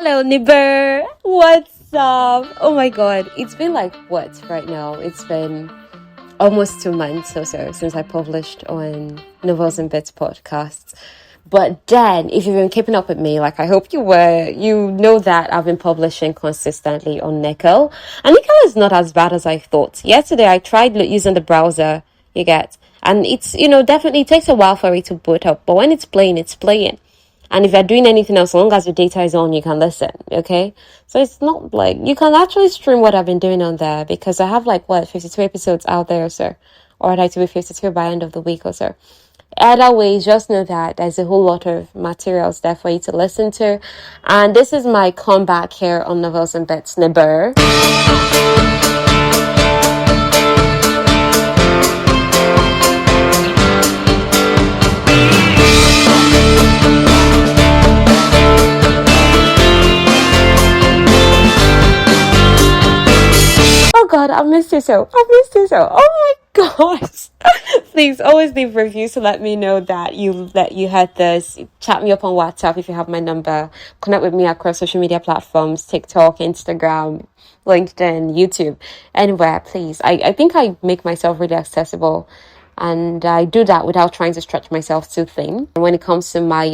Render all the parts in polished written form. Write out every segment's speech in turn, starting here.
Hello, neighbor. What's up? Oh my god, it's been like what right now? It's been almost 2 months or so since I published on Novels and Bits podcast. But then, if you've been keeping up with me, like I hope you were, you know that I've been publishing consistently on Nickel. And Nickel is not as bad as I thought. Yesterday, I tried using the browser, you get, and it's, definitely takes a while for it to boot up. But when it's playing, it's playing. And if you're doing anything else, as long as your data is on, you can listen, okay? So it's not like, you can actually stream what I've been doing on there because I have 52 episodes out there or so. Or I'd like to be 52 by end of the week or so. Either way, just know that there's a whole lot of materials there for you to listen to. And this is my comeback here on Novels and Bits, neighbor. Oh God, I missed you so. Oh my gosh. Please always leave reviews to let me know that you had this. Chat me up on WhatsApp if you have my number. Connect with me across social media platforms, TikTok, Instagram, LinkedIn, YouTube, anywhere, please. I think I make myself really accessible, and I do that without trying to stretch myself too thin. And when it comes to my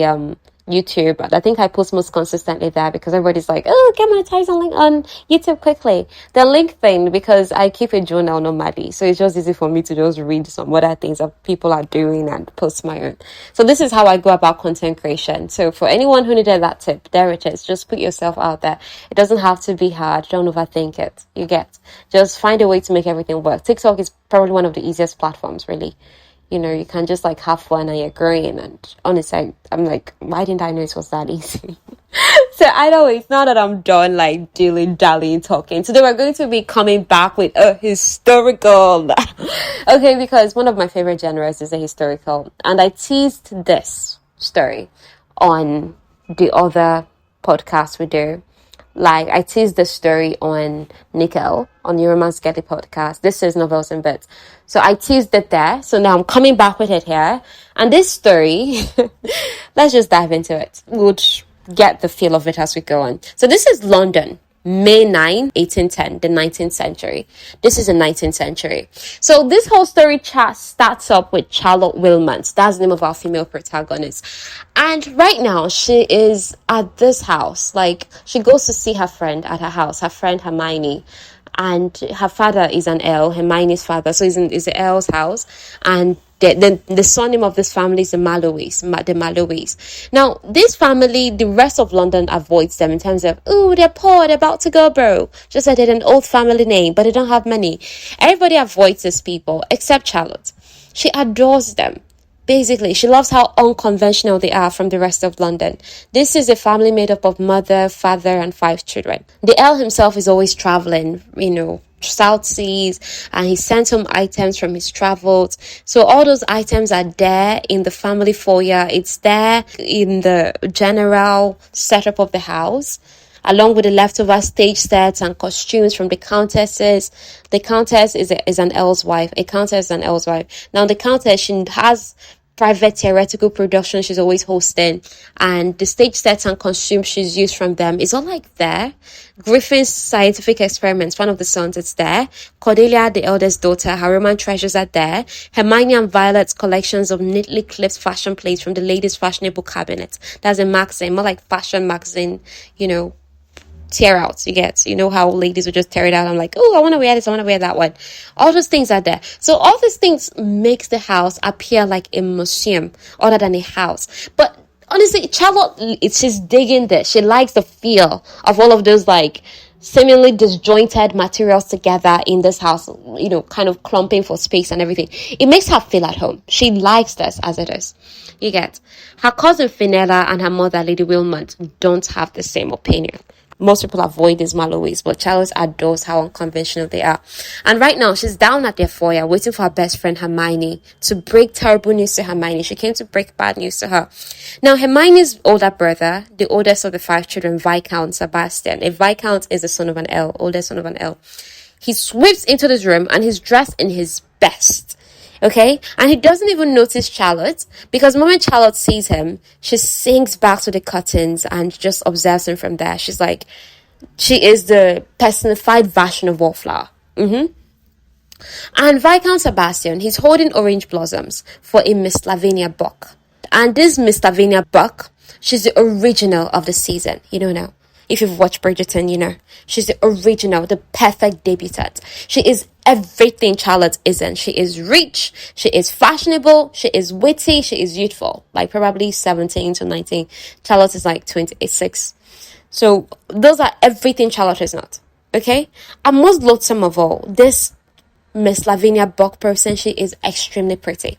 YouTube, I think I post most consistently there because everybody's like, oh, get monetized on YouTube quickly. The link thing, because I keep a journal normally, so it's just easy for me to just read some other things that people are doing and post my own. So this is how I go about content creation. So for anyone who needed that tip, there it is. Just put yourself out there. It doesn't have to be hard. Don't overthink it. You get. Just find a way to make everything work. TikTok is probably one of the easiest platforms, really. You can just have fun and you're growing. And honestly, I'm like, why didn't I know it was that easy? So either way, it's not that I'm done dilly-dallying talking. Today we're going to be coming back with a historical. Okay, because one of my favorite genres is a historical. And I teased this story on the other podcast we do. I teased the story on Nickel, on your Romance Getty podcast. This is Novels and Bits. So I teased it there. So now I'm coming back with it here. And this story, let's just dive into it. We'll get the feel of it as we go on. So this is London, May 9, 1810, the 19th century. This is the 19th century. So this whole story starts up with Charlotte Wilmont. That's the name of our female protagonist. And right now, she is at this house. She goes to see her friend at her house, her friend Hermione. And her father is an Earl, Hermione's father. So it's the Earl's house. And the surname of this family is the Malloways. Now, this family, the rest of London avoids them in terms of, oh, they're poor, they're about to go broke. Just like they're an old family name, but they don't have money. Everybody avoids these people, except Charlotte. She adores them. Basically, she loves how unconventional they are from the rest of London. This is a family made up of mother, father, and 5 children. The Earl himself is always traveling, South Seas, and he sends home items from his travels. So all those items are there in the family foyer. It's there in the general setup of the house, along with the leftover stage sets and costumes from the countesses. The countess is an Earl's wife. A countess is an Earl's wife. Now, the countess, she has private theatrical production she's always hosting, and the stage sets and costumes she's used from them is all there. Griffin's scientific experiments, one of the sons, it's there. Cordelia, the eldest daughter, her Roman treasures are there. Hermione and Violet's collections of neatly clipped fashion plates from the ladies' fashionable cabinet. That's a magazine, more like fashion magazine, tear out. You get, how ladies would just tear it out. I'm like, oh, I want to wear this, I want to wear that one. All those things are there. So all these things makes the house appear like a museum other than a house. But honestly, Charlotte, she's digging this. She likes the feel of all of those seemingly disjointed materials together in this house, kind of clumping for space and everything. It makes her feel at home. She likes this as it is. You get, her cousin Finella and her mother, Lady Wilmont, don't have the same opinion. Most people avoid these Malloways, but Charlotte adores how unconventional they are. And right now, she's down at their foyer waiting for her best friend Hermione to break terrible news to Hermione. She came to break bad news to her. Now, Hermione's older brother, the oldest of the 5 children, Viscount Sebastian. A Viscount is the son of an Earl, oldest son of an Earl. He sweeps into this room and he's dressed in his best. Okay? And he doesn't even notice Charlotte, because the moment Charlotte sees him, she sinks back to the curtains and just observes him from there. She's like, she is the personified version of Wallflower. And Viscount Sebastian, he's holding orange blossoms for a Miss Lavinia Buck. And this Miss Lavinia Buck, she's the original of the season. You know now. If you've watched Bridgerton, you know. She's the original, the perfect debutante. She is everything Charlotte isn't. She is rich, she is fashionable, she is witty, she is youthful. Like probably 17 to 19. Charlotte is like 26. So those are everything Charlotte is not. Okay? And most loathsome of all, this Miss Lavinia Buck person, she is extremely pretty.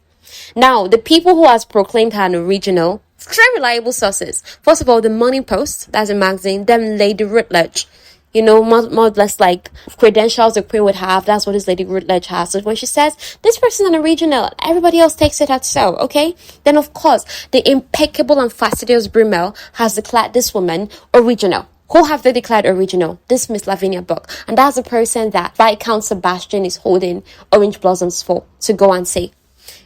Now, the people who has proclaimed her an original, very reliable sources. First of all, the Morning Post, that's a magazine, then Lady Rutledge. You know, more or less like credentials the queen would have. That's what this Lady Rutledge has. So when she says, this person is an original, everybody else takes it as so, okay? Then, of course, the impeccable and fastidious Brummel has declared this woman original. Who have they declared original? This Miss Lavinia Buck. And that's the person that Viscount Sebastian is holding orange blossoms for, to go and see.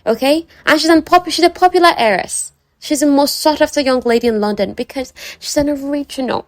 Okay? And she's a popular heiress. She's the most sought after young lady in London because she's an original.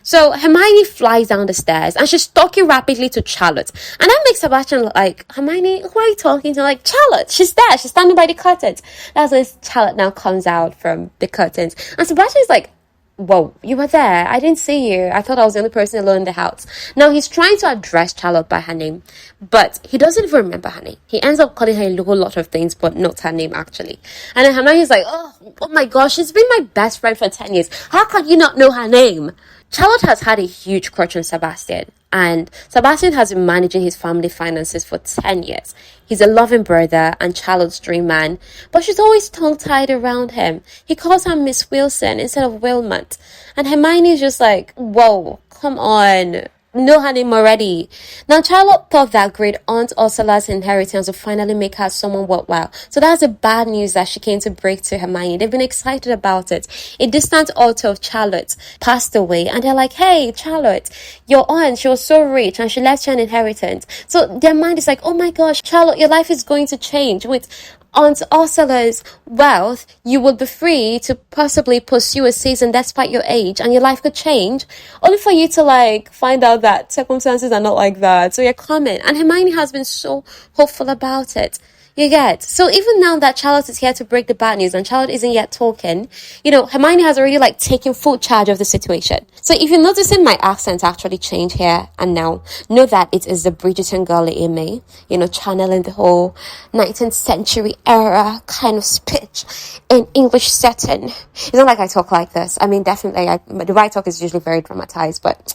So Hermione flies down the stairs and she's talking rapidly to Charlotte. And that makes Sebastian like, Hermione, who are you talking to? Like, Charlotte, she's there. She's standing by the curtains. That's when Charlotte now comes out from the curtains. And Sebastian is like, whoa, you were there. I didn't see you. I thought I was the only person alone in the house. Now, he's trying to address Charlotte by her name, but he doesn't even remember her name. He ends up calling her a whole lot of things, but not her name, actually. And then Hermione's like, oh my gosh, she's been my best friend for 10 years. How can you not know her name? Charlotte has had a huge crush on Sebastian, and Sebastian has been managing his family finances for 10 years. He's a loving brother and Charlotte's dream man, but she's always tongue-tied around him. He calls her Miss Wilson instead of Wilmont. And Hermione's just like, whoa, come on. Know her name already. Now, Charlotte thought that great Aunt Ursula's inheritance would finally make her someone worthwhile. So that's the bad news that she came to break to Hermione. They've been excited about it. A distant author of Charlotte passed away, and they're like, hey, Charlotte, your aunt, she was so rich and she left you an inheritance. So their mind is like, oh my gosh, Charlotte, your life is going to change with Aunt Ursula's wealth. You will be free to possibly pursue a season despite your age, and your life could change, only for you to like find out that circumstances are not like that. So you're coming, and Hermione has been so hopeful about it. You get? So even now that Charlotte is here to break the bad news and Charlotte isn't yet talking, you know, Hermione has already like taken full charge of the situation. So if you're noticing my accent actually change here and now, know that it is the Bridgerton girl in me, you know, channeling the whole 19th century era kind of speech in English setting. It's not like I talk like this. I mean, definitely, the way I talk is usually very dramatized, but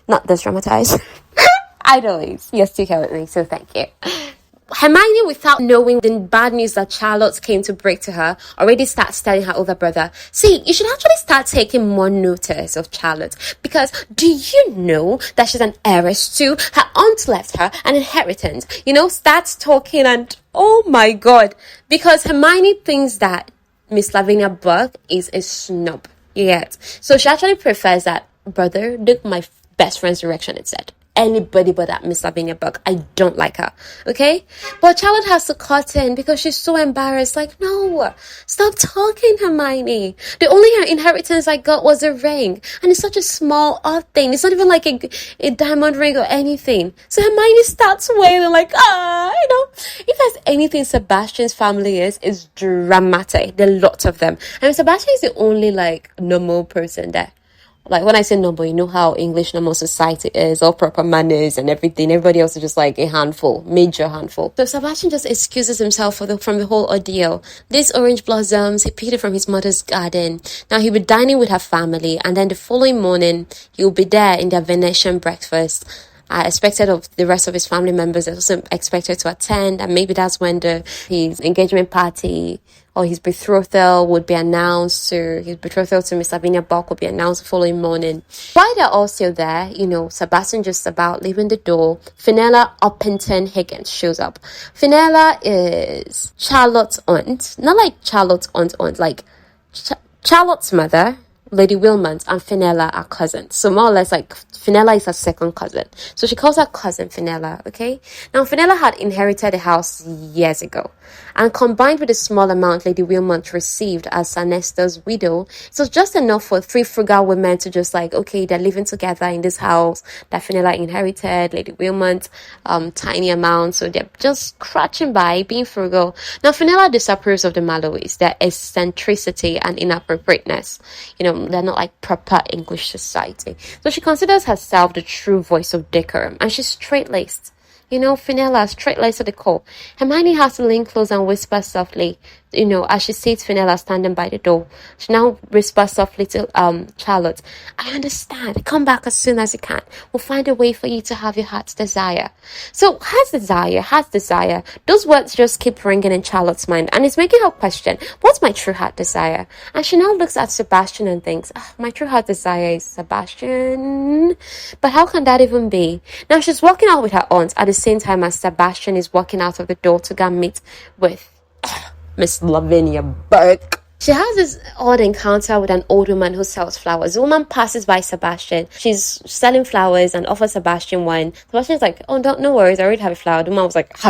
not this dramatized. Idolies. You're still here with me, so thank you. Hermione, without knowing the bad news that Charlotte came to break to her, already starts telling her older brother, see, you should actually start taking more notice of Charlotte, because do you know that she's an heiress too? Her aunt left her an inheritance. You know, starts talking, and oh my god, because Hermione thinks that Miss Lavinia Buck is a snob. You get? So she actually prefers that, brother, look my best friend's direction instead. Anybody but that Miss Lavinia Buck. I don't like her. Okay? But Charlotte has to cut in because she's so embarrassed. Like, no, stop talking, Hermione. The only inheritance I got was a ring. And it's such a small, odd thing. It's not even like a diamond ring or anything. So Hermione starts wailing like, you know. If there's anything Sebastian's family is dramatic. There are lots of them. I mean, Sebastian is the only, like, normal person there. Like, when I say normal, you know how English normal society is, all proper manners and everything. Everybody else is just like a handful, major handful. So Sebastian just excuses himself from the whole ordeal. These orange blossoms, he picked it from his mother's garden. Now, he'll be dining with her family, and then the following morning, he'll be there in their Venetian breakfast. I expected of the rest of his family members also expected to attend, and maybe that's when his engagement party or his betrothal would be announced, or his betrothal to Miss Lavinia Buck would be announced the following morning. While they're all still there, you know, Sebastian just about leaving the door, Fenella Uppington Higgins shows up. Fenella is Charlotte's aunt, not like Charlotte's aunt, like Charlotte's mother, Lady Wilmont and Fenella are cousins. So more or less like Fenella is her second cousin. So she calls her cousin Fenella, okay? Now Fenella had inherited the house years ago. And combined with the small amount Lady Wilmont received as Ernesto's widow, it was just enough for three frugal women to just like, okay, they're living together in this house that Fenella inherited, Lady Wilmont, tiny amount, so they're just scratching by, being frugal. Now Fenella disapproves of the Malloys, their eccentricity and inappropriateness. You know, they're not like proper English society. So she considers herself the true voice of decorum, and she's straight-laced. You know, Fenella, straight-laced to the core. Hermione has to lean close and whisper softly, you know, as she sees Fenella standing by the door. She now whispers softly to Charlotte, I understand. Come back as soon as you can. We'll find a way for you to have your heart's desire. So, heart's desire. Those words just keep ringing in Charlotte's mind, and it's making her question, what's my true heart desire? And she now looks at Sebastian and thinks, my true heart desire is Sebastian. But how can that even be? Now, she's walking out with her aunt at the same time as Sebastian is walking out of the door to go meet with Miss Lavinia Burke. She has this odd encounter with an old woman who sells flowers. The woman passes by Sebastian. She's selling flowers and offers Sebastian one. Sebastian's like, oh, no worries, I already have a flower. The woman was like,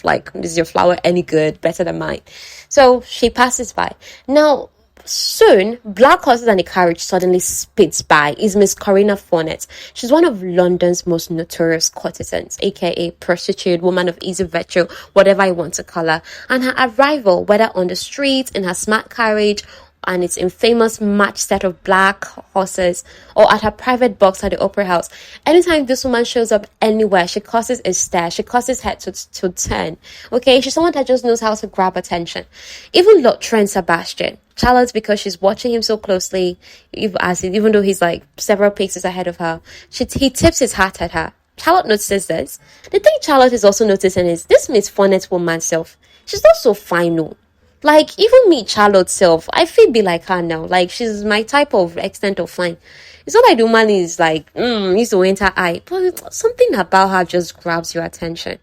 like, is your flower any good? Better than mine. So she passes by. Now, soon, black horses and a carriage suddenly speeds by. Is Miss Corina Fournette. She's one of London's most notorious courtesans, aka prostitute, woman of easy virtue, whatever you want to call her. And her arrival, whether on the streets, in her smart carriage, and its infamous match set of black horses, or at her private box at the Opera House. Anytime this woman shows up anywhere, she causes a stare, she causes her to turn. Okay, she's someone that just knows how to grab attention. Even Lord Trent Sebastian, Charlotte, because she's watching him so closely, even though he's like several paces ahead of her, he tips his hat at her. Charlotte notices this. The thing Charlotte is also noticing is this Miss Fournette woman self. She's not so fine, no. Like, even me, Charlotte self, I feel be like her now. Like, she's my type of extent of fine. It's not like the woman is like, used to enter eye. But something about her just grabs your attention.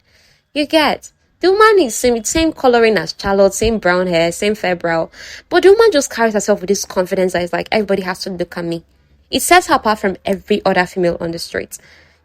You get? The woman is same coloring as Charlotte, same brown hair, same fair brow. But the woman just carries herself with this confidence that it's like, everybody has to look at me. It sets her apart from every other female on the streets.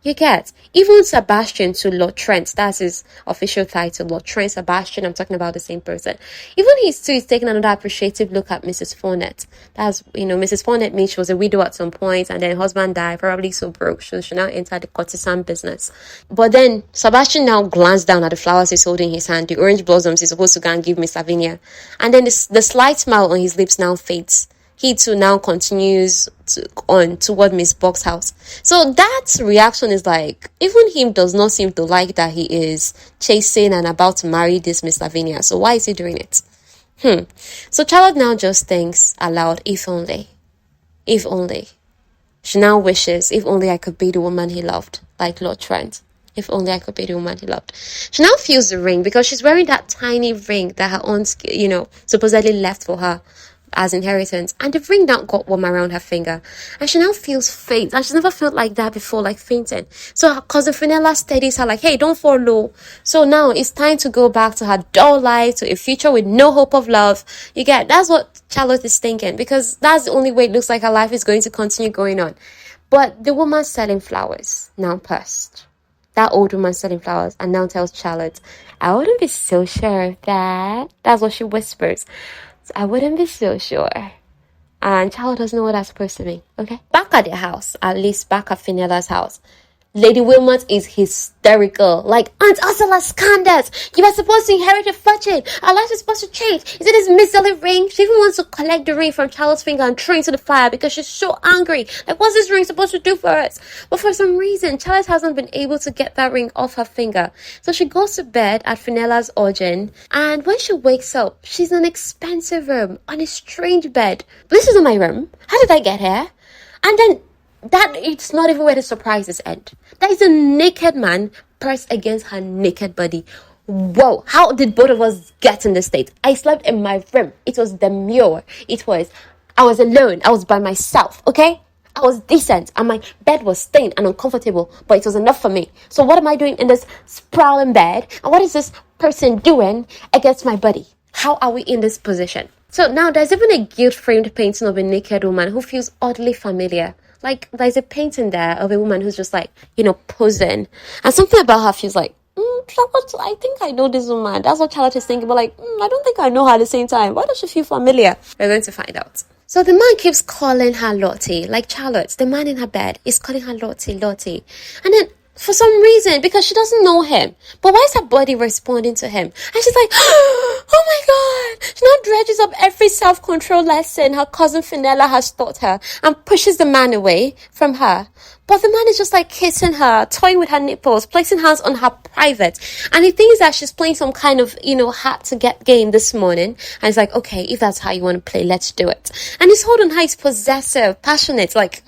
You get? Even Sebastian to Lord Trent, that's his official title, Lord Trent Sebastian, I'm talking about the same person. Even he too is taking another appreciative look at Mrs. Fournette. That's, Mrs. Fournette means she was a widow at some point, and then her husband died, probably so broke, so she now entered the courtesan business. But then, Sebastian now glanced down at the flowers he's holding in his hand, the orange blossoms he's supposed to go and give Miss Lavinia. And then the slight smile on his lips now fades. He too now continues on toward Miss Buck's house. So that reaction is like, even him does not seem to like that he is chasing and about to marry this Miss Lavinia. So why is he doing it? So Charlotte now just thinks aloud, if only. She now wishes, if only I could be the woman he loved, like Lord Trent. If only I could be the woman he loved. She now feels the ring because she's wearing that tiny ring that her aunt, supposedly left for her as inheritance, and the ring now got warm around her finger, and she now feels faint, and she's never felt like that before, like fainting. So her cousin Fenella steadies her like, hey, don't fall low. So now it's time to go back to her dull life, to a future with no hope of love. You get? That's what Charlotte is thinking, because that's the only way it looks like her life is going to continue going on. But the woman selling flowers now passed. That old woman selling flowers and now tells Charlotte, I wouldn't be so sure of that. That's what she whispers. I wouldn't be so sure. And Charlotte doesn't know what that's supposed to mean, okay? Back at their house, at least back at Fenella's house, Lady Wilmont is hysterical. Like, Aunt Ursula scandals. You are supposed to inherit a fortune. Our life is supposed to change. Is it this miserly ring? She even wants to collect the ring from Charlotte's finger and throw it into the fire because she's so angry. Like, what's this ring supposed to do for us? But for some reason, Charlotte hasn't been able to get that ring off her finger. So she goes to bed at Fenella's urging. And when she wakes up, she's in an expensive room on a strange bed. This is not my room. How did I get here? And then that it's not even where the surprises end. That is a naked man pressed against her naked body. Whoa, how did both of us get in this state? I slept in my room. It was demure. I was alone. I was by myself, okay? I was decent and my bed was stained and uncomfortable, but it was enough for me. So what am I doing in this sprawling bed? And what is this person doing against my body? How are we in this position? So now there's even a guilt-framed painting of a naked woman who feels oddly familiar. Like, there's a painting there of a woman who's just like, posing. And something about her feels like, Charlotte, I think I know this woman. That's what Charlotte is thinking. But like, I don't think I know her at the same time. Why does she feel familiar? We're going to find out. So the man keeps calling her Lottie. Like Charlotte, the man in her bed is calling her Lottie, Lottie. And then for some reason, because she doesn't know him, but why is her body responding to him? And she's like, oh my God. She now dredges up every self-control lesson her cousin Fenella has taught her and pushes the man away from her. But the man is just like kissing her, toying with her nipples, placing hands on her private. And he thinks that she's playing some kind of, hard to get game this morning. And he's like, okay, if that's how you want to play, let's do it. And he's holding her, he's possessive, passionate. Like,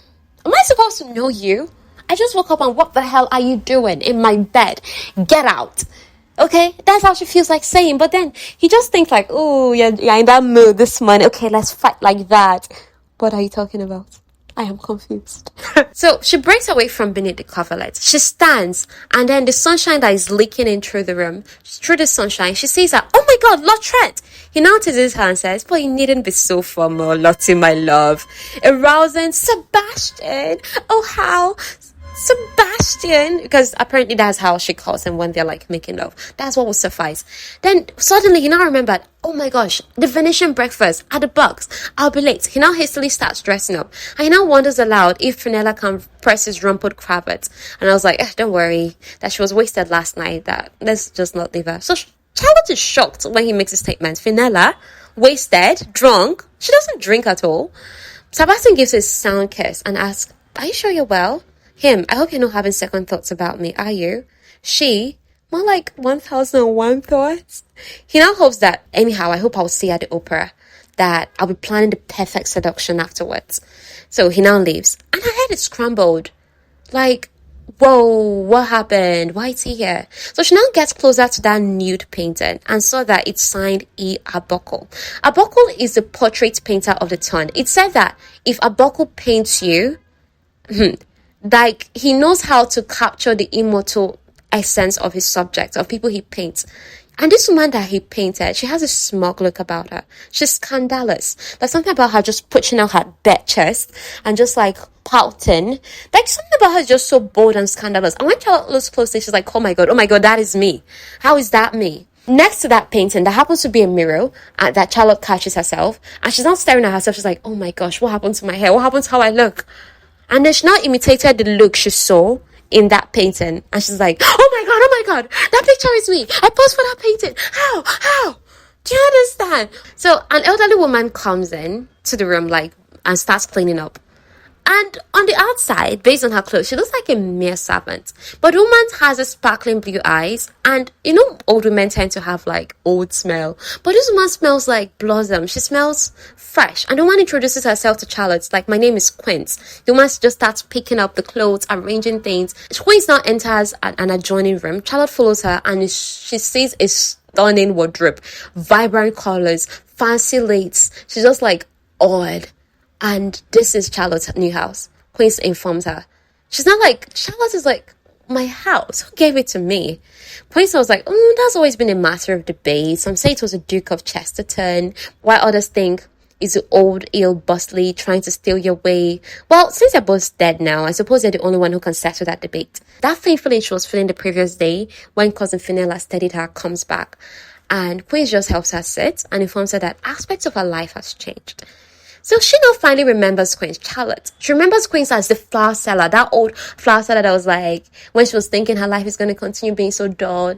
am I supposed to know you? I just woke up and what the hell are you doing in my bed? Get out. Okay, that's how she feels like saying. But then he just thinks like, oh, you're in that mood this morning. Okay, let's fight like that. What are you talking about? I am confused. So she breaks away from beneath the coverlet. She stands, and then the sunshine that is leaking in through the room, through the sunshine, she sees her. Oh my God, Lord Trent! He notices her and says, but you needn't be so formal, Lottie, my love. Arousing Sebastian. Oh, how Sebastian, because apparently that's how she calls him when they're like making love. That's what will suffice. Then suddenly he now remembered, oh my gosh, the Venetian breakfast at the box. I'll be late. He now hastily starts dressing up. And he now wonders aloud if Fenella can press his rumpled cravat. And I was like, don't worry, that she was wasted last night. That let's just not leave her. So Charlotte is shocked when he makes a statement. Fenella, wasted, drunk. She doesn't drink at all. Sebastian gives her a sound kiss and asks, are you sure you're well? Him, I hope you're not having second thoughts about me, are you? She, more like 1001 thoughts. He now hopes that, anyhow, I hope I'll see you at the opera, that I'll be planning the perfect seduction afterwards. So he now leaves. And her head is scrambled. Like, whoa, what happened? Why is he here? So she now gets closer to that nude painting and saw that it's signed E. Arbuckle. Arbuckle is the portrait painter of the ton. It said that if Arbuckle paints you, like, he knows how to capture the immortal essence of his subject, of people he paints. And this woman that he painted, she has a smug look about her. She's scandalous. There's something about her just pushing out her bare chest and just like pouting. Like, something about her is just so bold and scandalous. And when Charlotte looks closely, she's like, oh my God, that is me. How is that me? Next to that painting, there happens to be a mirror that Charlotte catches herself. And she's not staring at herself. She's like, oh my gosh, what happened to my hair? What happened to how I look? And then she now imitated the look she saw in that painting. And she's like, oh my God, that picture is me. I posed for that painting. How? Do you understand? So an elderly woman comes in to the room and starts cleaning up. And on the outside, based on her clothes, she looks like a mere servant. But the woman has a sparkling blue eyes. And old women tend to have old smell. But this woman smells like blossom. She smells fresh. And the woman introduces herself to Charlotte. Like, my name is Quince. The woman just starts picking up the clothes, arranging things. Quince now enters an adjoining room. Charlotte follows her and she sees a stunning wardrobe. Vibrant colors, fancy lace. She's just awed. And this is Charlotte's new house. Quince informs her. She's not Charlotte is my house. Who gave it to me? Quince was like, that's always been a matter of debate. Some say it was the Duke of Chesterton, while others think it's the old, ill Bosley trying to steal your way. Well, since they're both dead now, I suppose you're the only one who can settle that debate. That same feeling she was feeling the previous day when cousin Fenella steadied her comes back. And Quince just helps her sit and informs her that aspects of her life has changed. So she now finally remembers Quince, Charlotte. She remembers Quince as the flower seller, that old flower seller that was when she was thinking her life is going to continue being so dull,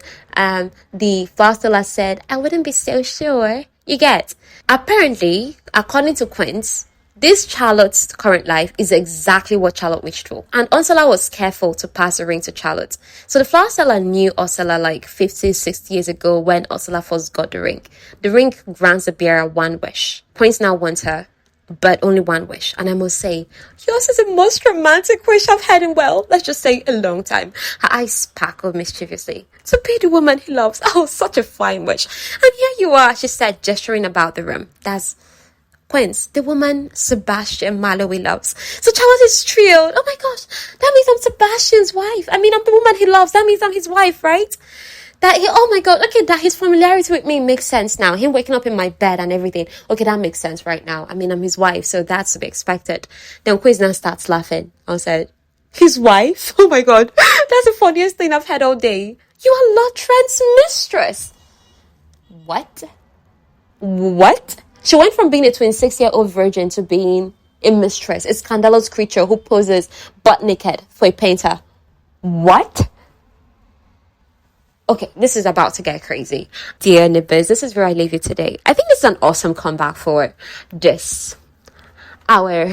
the flower seller said, I wouldn't be so sure. You get? Apparently, according to Quince, this Charlotte's current life is exactly what Charlotte wished for. And Ursula was careful to pass the ring to Charlotte. So the flower seller knew Ursula 50, 60 years ago when Ursula first got the ring. The ring grants the bearer one wish. Quince now wants her, but only one wish. And I must say, yours is the most romantic wish I've had in, let's just say a long time. Her eyes sparkled mischievously. To be the woman he loves. Oh, such a fine wish. And here you are, she said, gesturing about the room. That's Quince, the woman Sebastian Mallowy loves. So Charlotte is thrilled. Oh my gosh, that means I'm Sebastian's wife. I mean, I'm the woman he loves. That means I'm his wife, right? That he, oh my God, okay, that his familiarity with me makes sense now. Him waking up in my bed and everything. Okay, that makes sense right now. I mean, I'm his wife, so that's to be expected. Then Quiz now starts laughing. I said, his wife? Oh my God, that's the funniest thing I've heard all day. You are Lord Trent's mistress. What? What? She went from being a 26-year-old virgin to being a mistress, a scandalous creature who poses butt naked for a painter. What? Okay, this is about to get crazy. Dear Nibbers, this is where I leave you today. I think this is an awesome comeback for this, our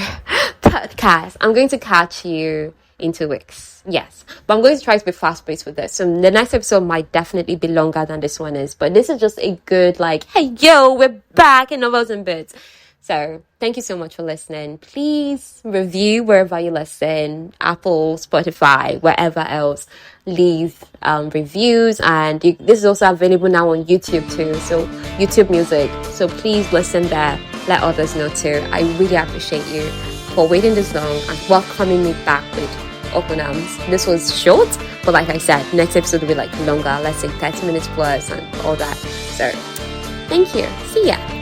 podcast. I'm going to catch you in 2 weeks. Yes, but I'm going to try to be fast-paced with this. So the next episode might definitely be longer than this one is. But this is just a good, like, hey, yo, we're back in Novels and Bits. So thank you so much for listening. Please review wherever you listen, Apple, Spotify, wherever else. Leave reviews, and this is also available now on YouTube too. So YouTube Music. So please listen there. Let others know too. I really appreciate you for waiting this long and welcoming me back with open arms. This was short, but like I said, next episode will be like longer. Let's say 30 minutes plus and all that. So thank you. See ya.